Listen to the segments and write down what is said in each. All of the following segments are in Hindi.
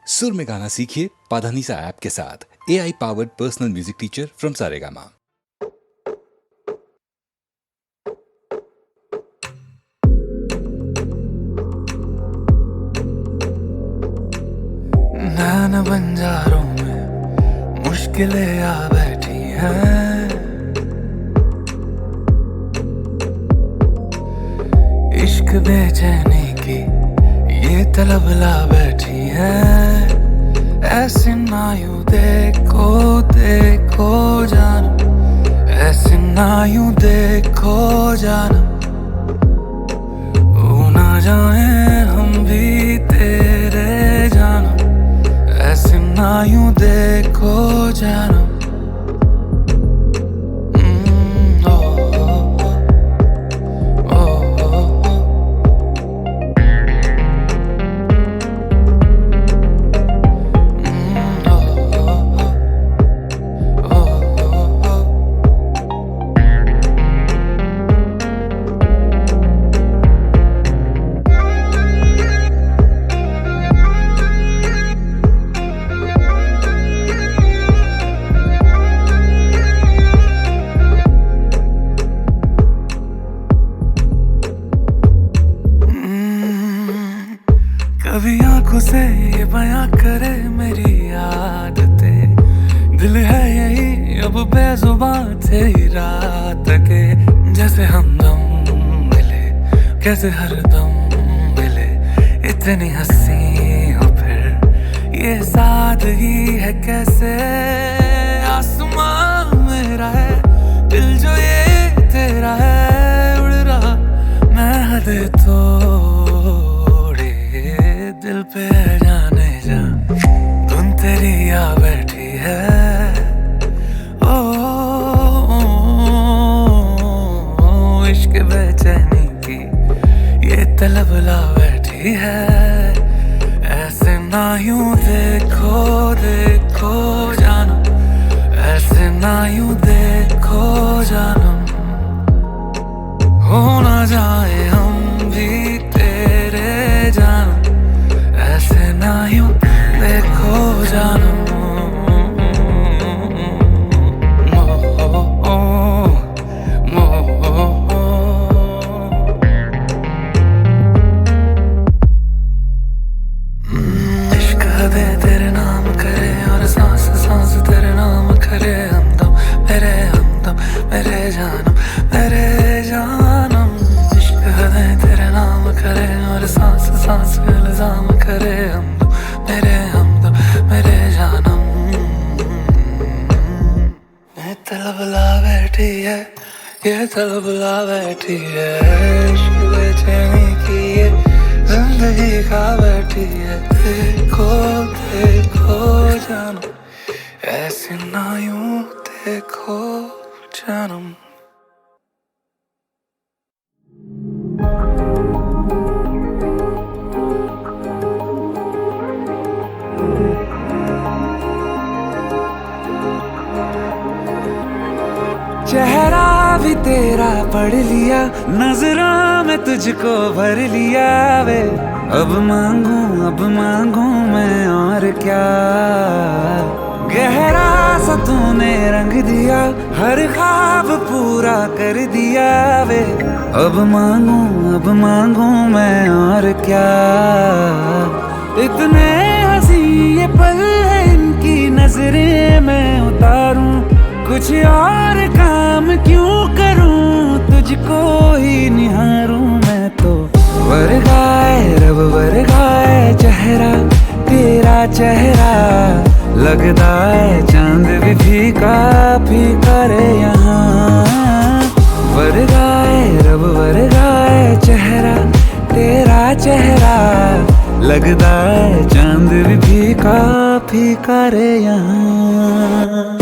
सुर में गाना सीखिए पाधानीसा ऐप के साथ। AI powered personal music teacher from Saregama. नैन बंजारों में मुश्किलें आ बैठी हैं, इश्क बेचैनी की ये तलब ला बैठी है। ऐसे ना यूं देखो देखो जानम, ऐसे ना यूं देखो जानम, वो ना जाए हम भी तेरे जानम, ऐसे ना यूं देखो जानम। कभी आंखों से ये बयां करे मेरी आदतें, दिल है यही अब बेजुबान तेरी रात के। जैसे हमदम मिले कैसे हरदम मिले, इतनी हंसी हो फिर ये सादगी है कैसे। आसमां मेरा है दिल जो ये तेरा है, उड़ रहा मैं हद तोड़े दिल पे जाने जा, धुन तेरी आ बैठी है। ओ, इश्क बेचैनी की ये तलब ला बैठी है। ऐसे ना यूं देखो देखो जानम, ऐसे ना यूं देखो जानम, हो ना जाए हम भी तेरे जानम, ऐसे ना यूं देखो जानम। इश्क हदे तेरे नाम करे और सांस सांस तेरे नाम करे। हमदम मेरे जानम मेरे जानम, इश्क हदे तेरे नाम करे और सांस सांस इल्जाम करे। हमदम मेरे जानम, ये तलब ला बैठी है, ये तलब ला बैठी है। इश्क बेचैनी की ये जिंदगी खा बैठी है। देखो देखो जानम, ऐसे ना यूं देखो जानम। चेहरा भी तेरा पढ़ लिया, नजरों में तुझको भर लिया वे। अब मांगू मैं और क्या, गहरा सा तूने रंग दिया, हर ख्वाब पूरा कर दिया वे। अब मांगू मैं और क्या, इतने हंसी ये पल है इनकी नजरें मैं उतारूं, कुछ और काम क्यों करूं, तुझको ही निहारूं मैं तो। वर्गाए रब वर्गाए चेहरा तेरा चेहरा, लगता है चांद भी फीका फीका रे यहाँ। वर्गाए रब वर्गाए चेहरा तेरा चेहरा, लगता है चांद भी फीका फीका रे यहाँ।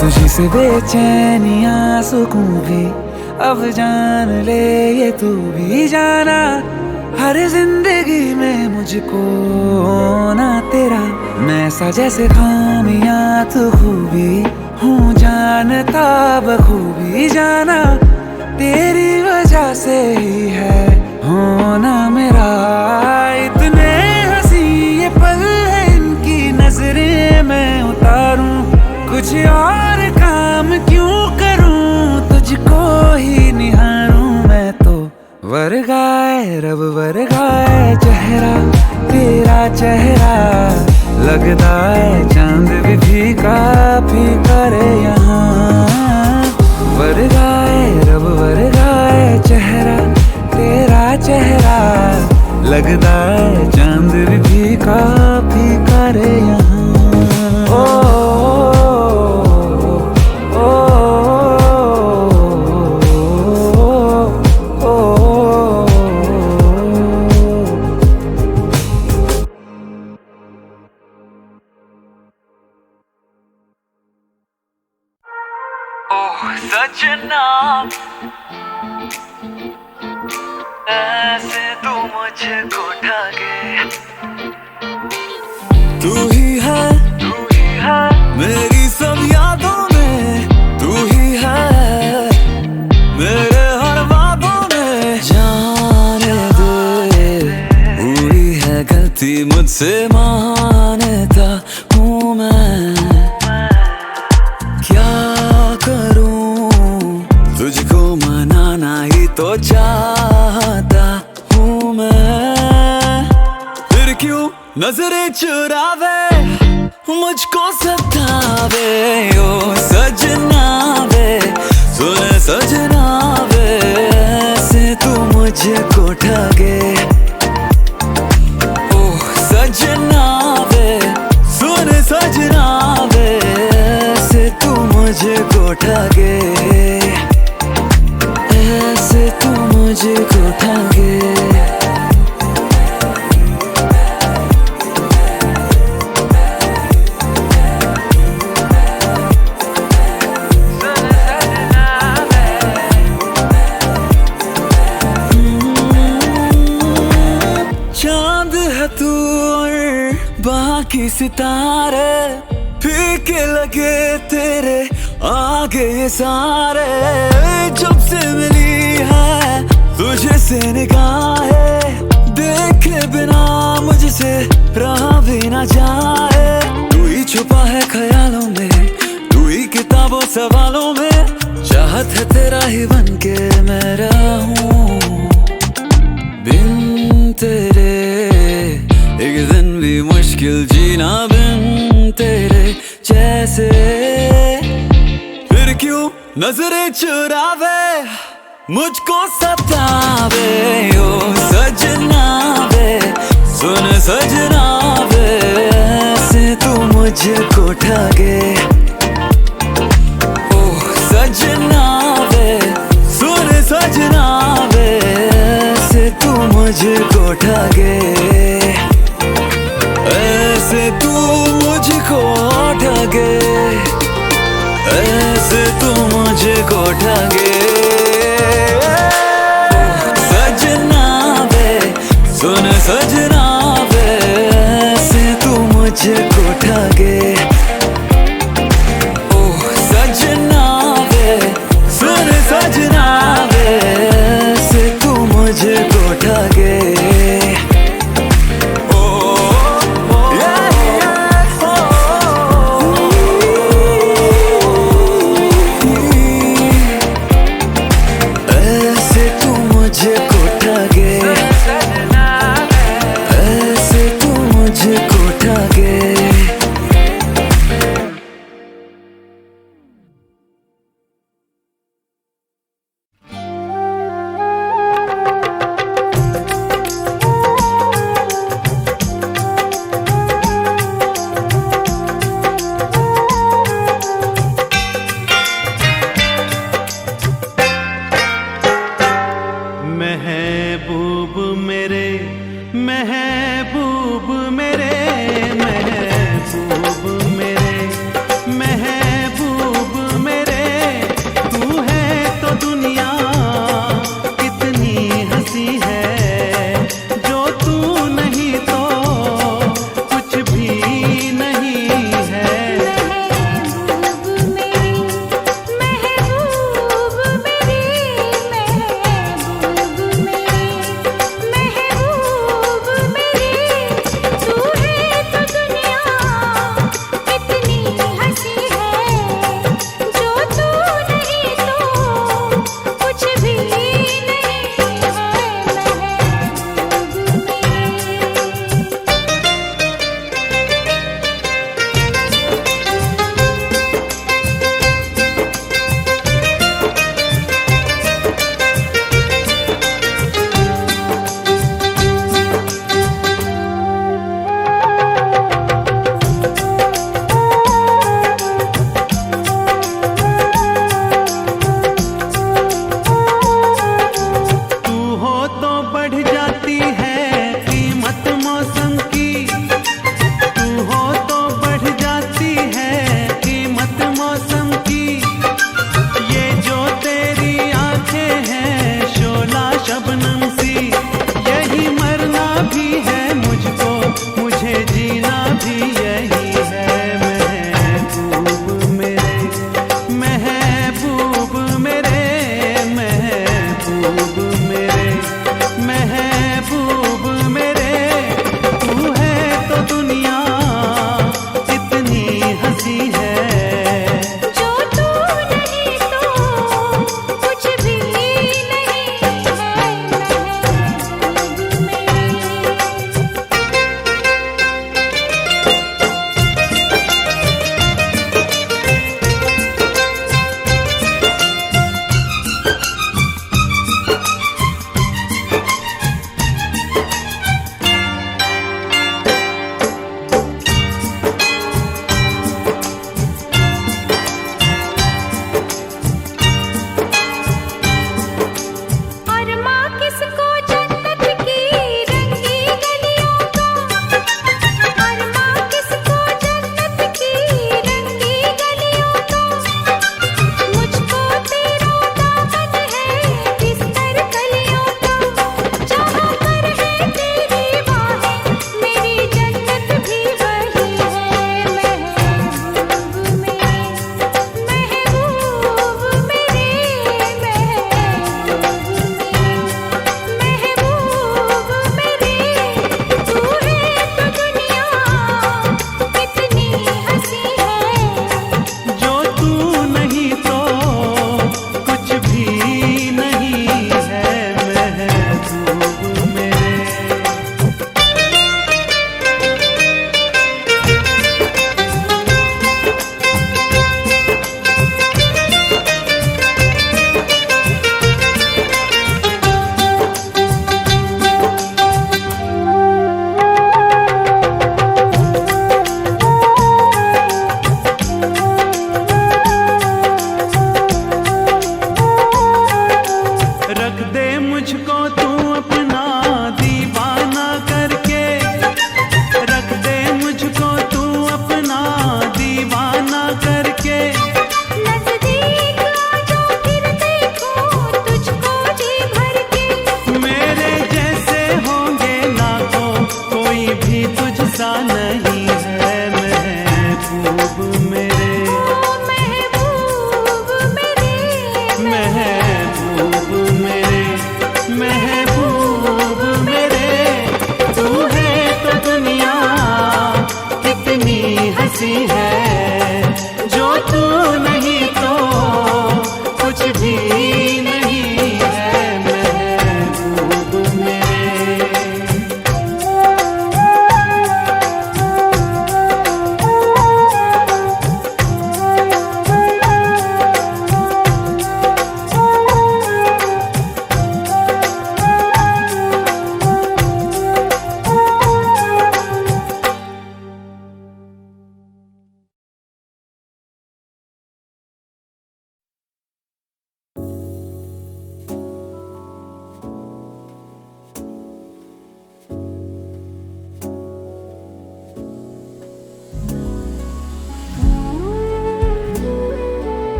तुझी से बेचैनियां सुकून भी अब जान ले ये तू भी जाना। हर जिंदगी में मुझको ना तेरा मैं सा जैसे खामियां तो खूबी हूँ जानता बखूबी जाना तेरी वजह से ही है होना मेरा। इतने हंसी ये पल है इनकी नजरें मैं उतारूं, कुछ और काम क्यों करूं तुझको ही निहारूं मैं तो। वर्गाए रब वर्गाए चेहरा तेरा चेहरा, लगता है चांद भी फीका फीका रे यहाँ। वर्गाए रब वर्गाए चेहरा तेरा चेहरा, लगता है चांद भी फीका फीका रे यहाँ। ओ सजना ऐसे तू मुझको ठाके, तू ही है मेरी सब यादों में, तू ही है मेरे हर वादों में। जाने दे हुई है गलती मुझसे मानता हूँ मैं, क्या तुझको मनाना ही तो चाहता हूँ मैं। फिर क्यों नजरें चुरावे मुझको सतावे ओ सजना वे, सुन सजना वे ऐसे तू मुझको ठगे। ओ सजना वे सुन सजना वे ऐसे तू मुझको ठगे, ऐसे तू मुझको ठगे। चांद है तू और बाकी सितारे फीके लगे तेरे आगे ये सारे। जब से मिली है तुझे से निगाहें, देखे बिना मुझसे रहा भी ना जाए। तू ही छुपा है ख्यालों में, तू ही किताबों सवालों में, चाहत है तेरा ही बनके मैं रहूं। बिन तेरे एक दिन भी मुश्किल जीना, बिन तेरे जैसे। फिर क्यों नजरें चुरावे मुझको सतावे ओ सजना वे, सुन सजना वे ऐसे तू मुझको ठगे। ओ सजना वे सुन सजना वे ऐसे तू मुझको ठगे, ऐसे तू मुझको ठगे, ऐसे तू मुझको ठगे। सजना वे सुन सजना वे ऐसे तू मुझको ठगे। ओ सजना वे सुन सजना वे ऐसे तू मुझको ठगे।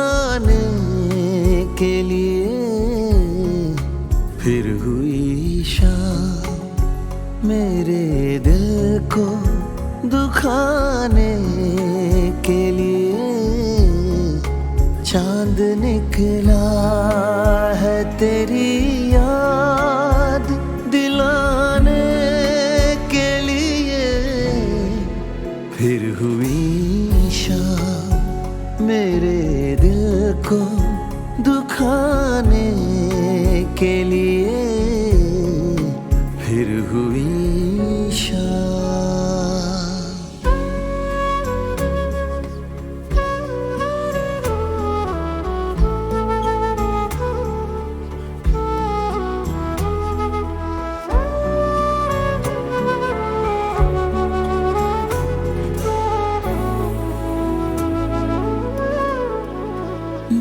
दुखाने के लिए फिर हुई शाम मेरे दिल को दुखाने के लिए चांद निकला है तेरी याद दिलाने के लिए फिर हुई शाम मेरे दिल को दुखाने के लिए फिर हुई शाम।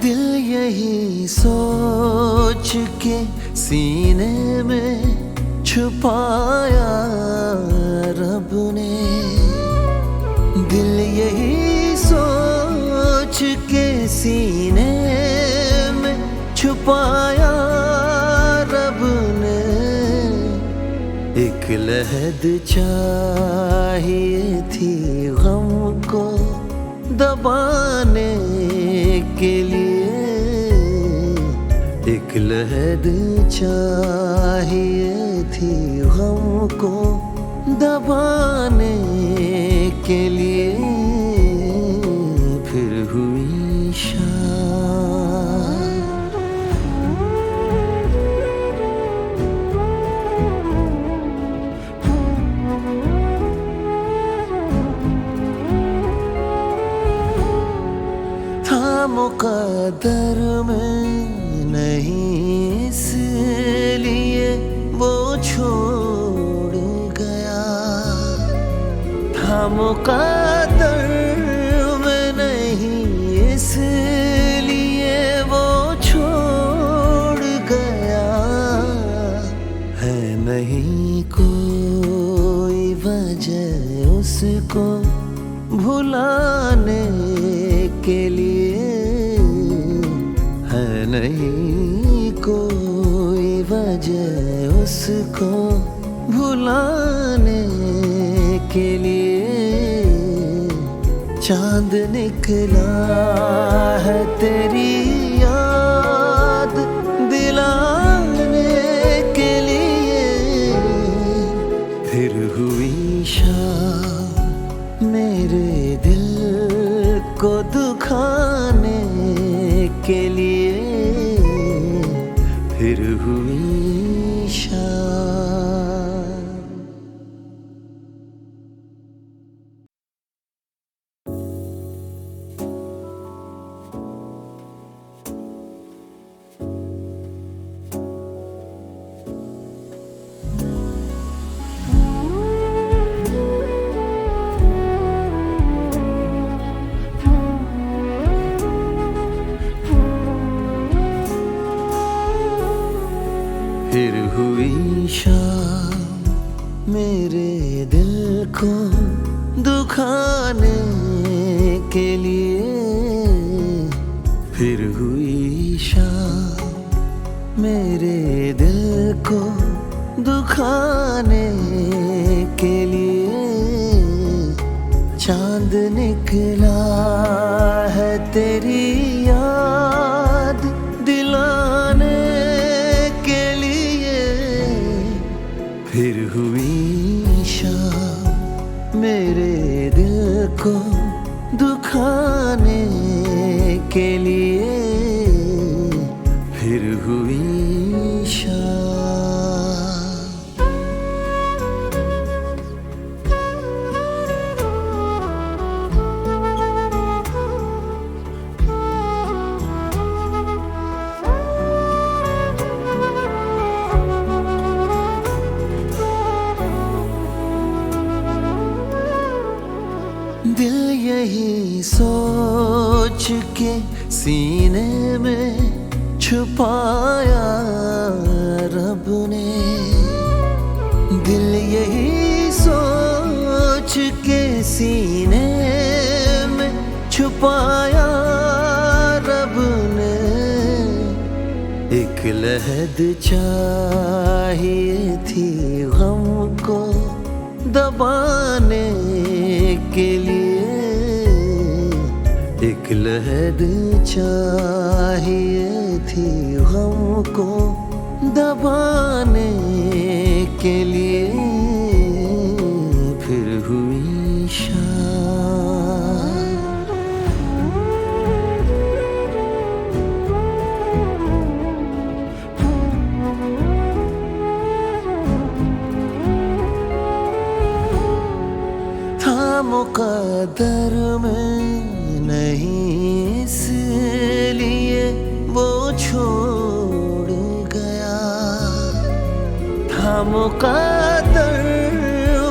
दिल यही सोच के सीने में छुपाया रब ने, दिल यही सोच के सीने में छुपाया रब ने। एक लहद चाहिए थी गम को दबाने के लिए, एक लहद चाहिए थी गम को दबाने के लिए फिर हुई शाम। था मुक़द्दर में नहीं इसलिए वो छोड़ गया, था मुक़द्दर में नहीं इसलिए वो छोड़ गया। है नहीं कोई वजह उसको भुलाने के लिए, है नहीं कोई वजह उसको भुलाने के लिए। चांद निकला है तेरी याद दिलाने के लिए फिर हुई शाम मेरे दिल को दुखाने के लिए फिर हुई शाम। फिर हुई शाम मेरे दिल को दुखाने के लिए, फिर हुई शाम मेरे दिल को दुखाने के लिए। चांद निकला है तेरी याद दिलाने के लिए फिर हुई शाम मेरे दिल को दुखाने के लिए फिर हुई शाम। दिल यही सोच के सीने में छुपाया रब ने, दिल यही सोच के सीने में छुपाया रब एक लहद चाहिए थी हमको दबाने के लिए, एक लहद चाहिए थी हमको दबाने के लिए, फिर हुई शाम। था मुकद्दर में नहीं इसलिए वो छोड़ गया, था मुकद्दर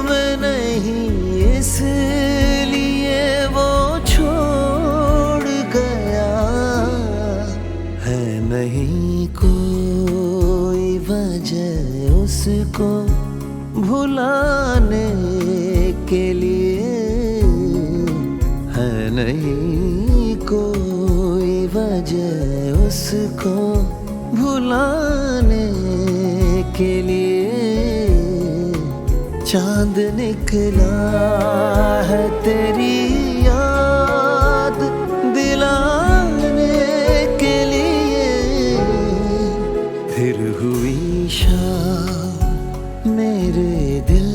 में नहीं इसलिए वो छोड़ गया, है नहीं कोई वजह उसको भुलाने के लिए, है नहीं कोई वजह उसको भुलाने के लिए। चांद निकला है तेरी याद दिलाने के लिए, फिर हुई शाम मेरे दिल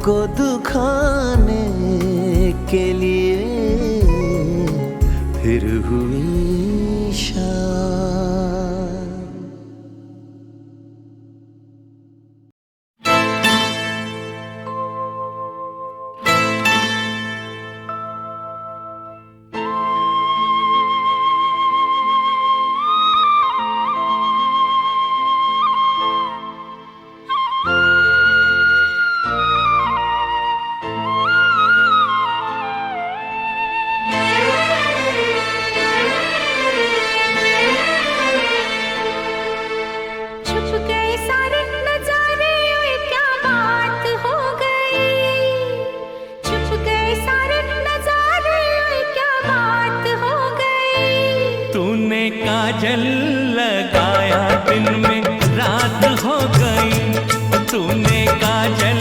को दुखाने के लिए, फिर हुई शाम। काजल लगाया दिन में रात हो गई, तूने काजल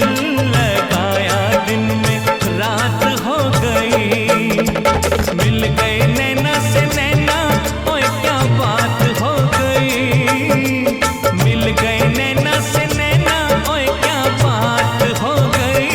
लगाया दिन में रात हो गई, मिल गए नैना से नैना, ओए क्या बात हो गई, मिल गए नैना से नैना, ओए क्या बात हो गई।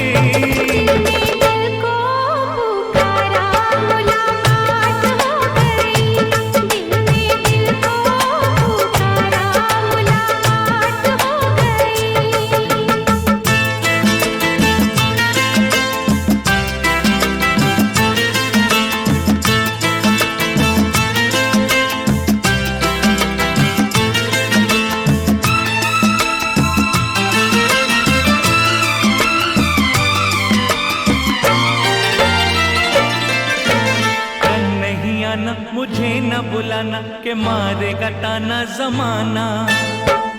मुझे न बुलाना के मारेगा ताना जमाना,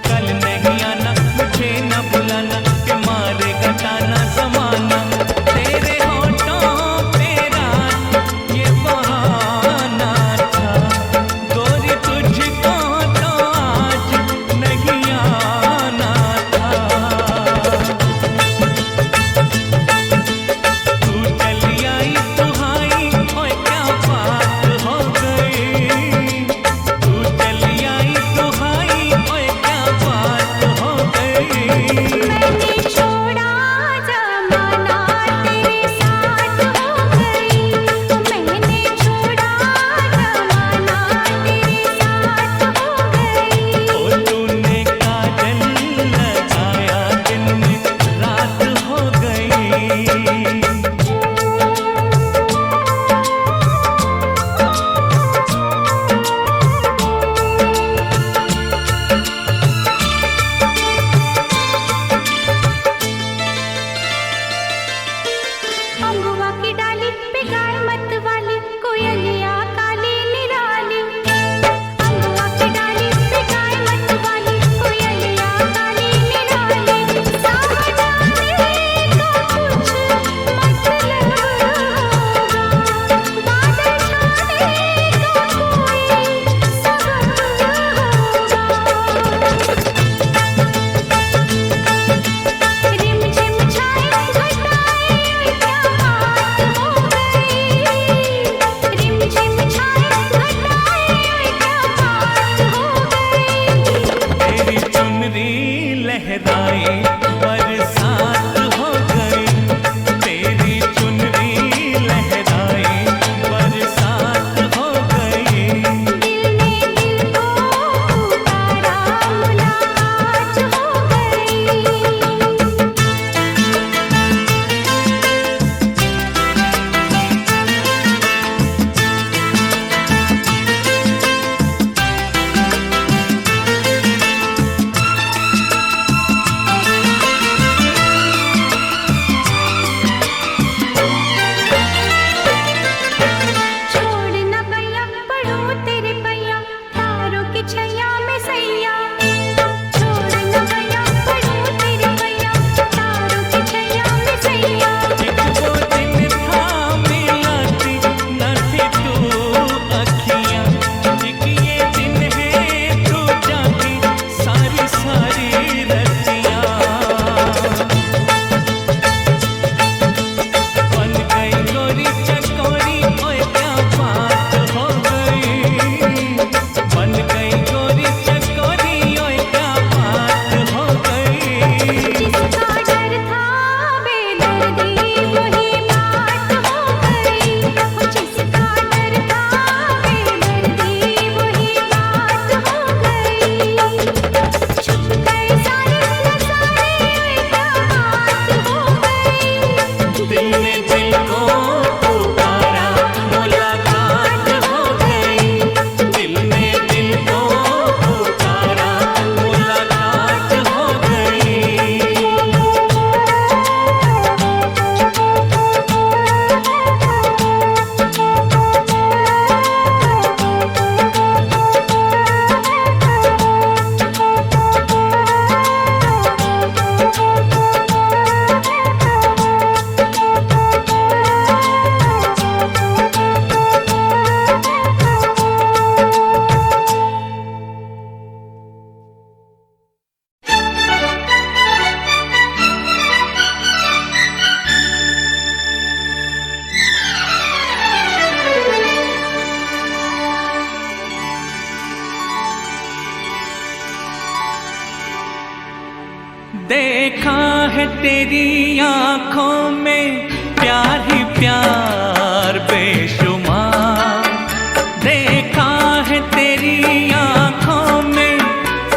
कल नहीं आना मुझे न बुलाना के मारेगा ताना जमाना, तेरे होठों पे रात ये बहाना था, गोरी तुझको तो आज नहीं आना था, तू चली आई सुहाई, ओए क्या बात हो गई, तू चली आई सुहाई, ओए क्या बात हो गई। मैंने छोड़ा जमाना देखा है तेरी आंखों में प्यार ही प्यार बेशुमार, देखा है तेरी आंखों में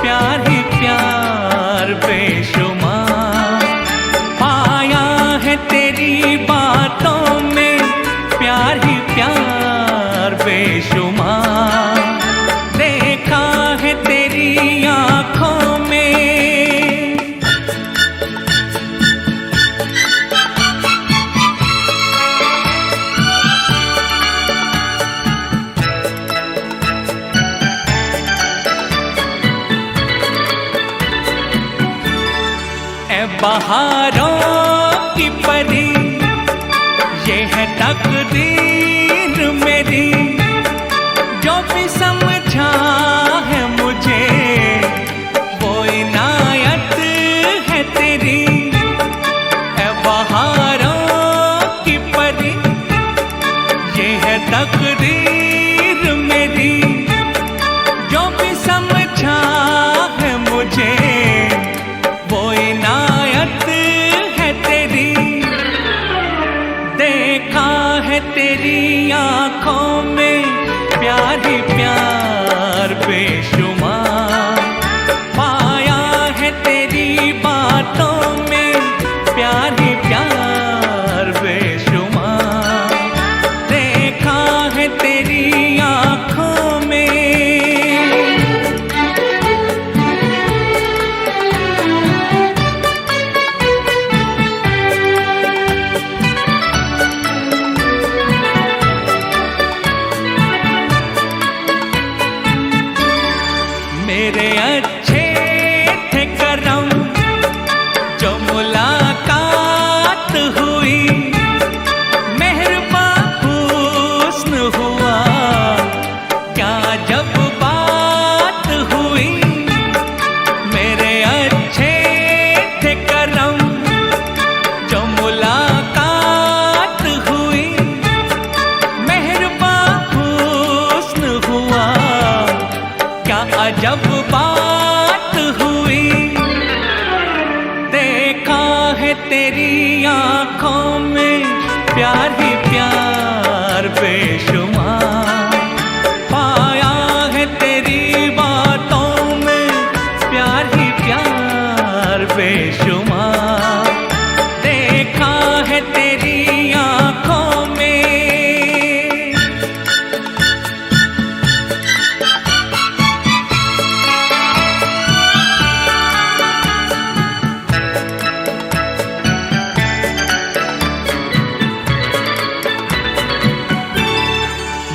प्यार ही प्यार बेशुमार, पाया है तेरी बातों में प्यार ही प्यार बेशुमार, देखा है तेरी आंखों में। बहारों की परी ये है तकदीर मेरी, जो भी समझा है मुझे वो इनायत है तेरी। ए बहारों की परी ये है तकदीर मेरी, जो भी समझा है मुझे वो इनायत है तेरी। देखा है तेरी आंखों में प्यार ही प्यार बेशुमार, पाया है तेरी बातों में प्यार ही प्यार बेशुमार, देखा है तेरी आंखों में। मेरे अच्छे थे करम जो मुलाकात हुई, मेहरबान हुस्न हुआ क्या जब बात हुई। मेरे अच्छे थे करम जो मुलाकात हुई, मेहरबान हुस्न हुआ क्या अजब बात हुई। देखा है तेरी आंखों में प्यार ही प्यार बेशुमार, पाया है तेरी बातों में प्यार ही प्यार बेशुमार, देखा है तेरी आंखों में।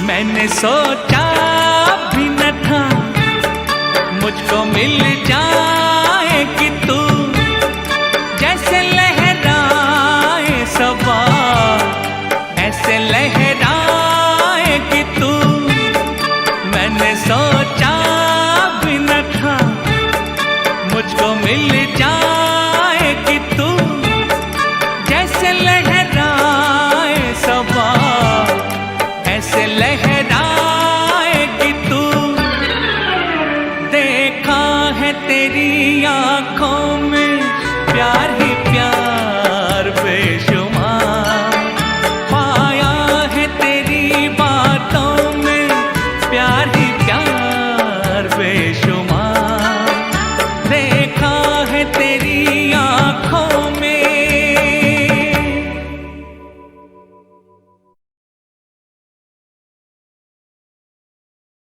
मैंने सोचा भी न था मुझको मिल